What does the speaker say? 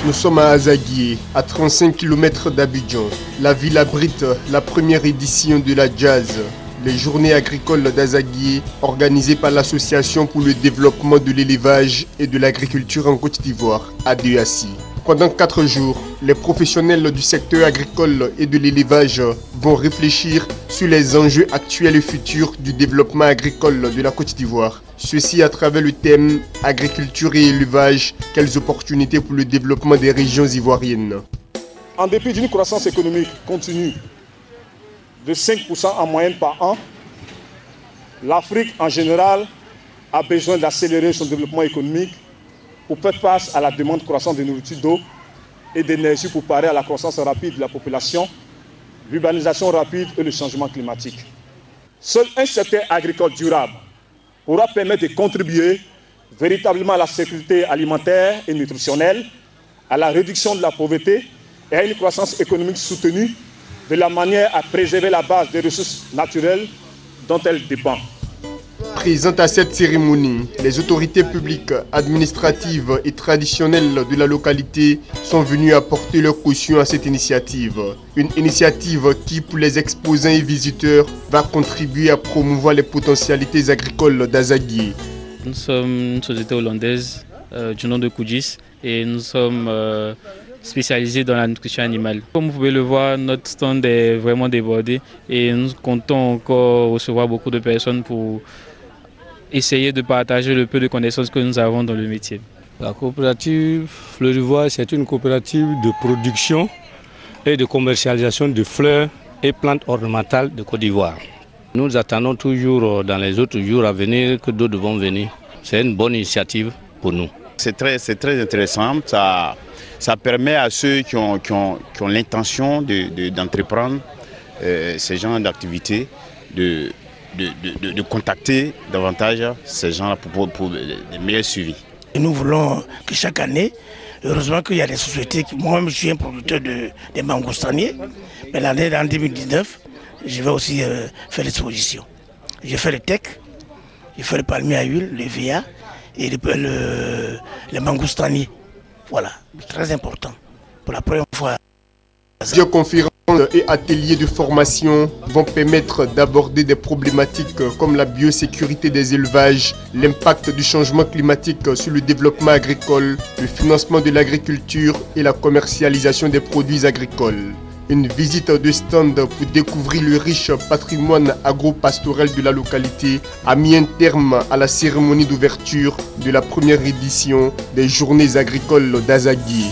Nous sommes à Azaguié, à 35 km d'Abidjan. La ville abrite la première édition de la Jazz, les journées agricoles d'Azaguié, organisées par l'Association pour le développement de l'élevage et de l'agriculture en Côte d'Ivoire, ADEACI. Pendant 4 jours, les professionnels du secteur agricole et de l'élevage vont réfléchir sur les enjeux actuels et futurs du développement agricole de la Côte d'Ivoire. Ceci à travers le thème « Agriculture et élevage, quelles opportunités pour le développement des régions ivoiriennes ». En dépit d'une croissance économique continue de 5% en moyenne par an, l'Afrique en général a besoin d'accélérer son développement économique pour faire face à la demande croissante de nourriture, d'eau et d'énergie pour parer à la croissance rapide de la population, l'urbanisation rapide et le changement climatique. Seul un secteur agricole durable pourra permettre de contribuer véritablement à la sécurité alimentaire et nutritionnelle, à la réduction de la pauvreté et à une croissance économique soutenue de la manière à préserver la base des ressources naturelles dont elle dépend. Présentes à cette cérémonie, les autorités publiques, administratives et traditionnelles de la localité sont venues apporter leur caution à cette initiative. Une initiative qui, pour les exposants et visiteurs, va contribuer à promouvoir les potentialités agricoles d'Azaguié. Nous sommes une société hollandaise du nom de Koudjis et nous sommes spécialisés dans la nutrition animale. Comme vous pouvez le voir, notre stand est vraiment débordé et nous comptons encore recevoir beaucoup de personnes pour essayer de partager le peu de connaissances que nous avons dans le métier. La coopérative Fleurivoire, c'est une coopérative de production et de commercialisation de fleurs et plantes ornementales de Côte d'Ivoire. Nous attendons toujours dans les autres jours à venir que d'autres vont venir. C'est une bonne initiative pour nous. C'est très intéressant. Ça permet à ceux qui ont l'intention d'entreprendre ces genres d'activités de contacter davantage ces gens-là pour des meilleurs suivis. Et nous voulons que chaque année, heureusement qu'il y a des sociétés, moi-même je suis un producteur de mangoustaniers, mais l'année en 2019, je vais aussi faire l'exposition. J'ai fait le tech, j'ai fait le palmier à huile, le VA et le mangoustanier. Voilà, très important. Pour la première fois. Plusieurs conférences et ateliers de formation vont permettre d'aborder des problématiques comme la biosécurité des élevages, l'impact du changement climatique sur le développement agricole, le financement de l'agriculture et la commercialisation des produits agricoles. Une visite de stand pour découvrir le riche patrimoine agro-pastoral de la localité a mis un terme à la cérémonie d'ouverture de la première édition des Journées agricoles d'Azaguié.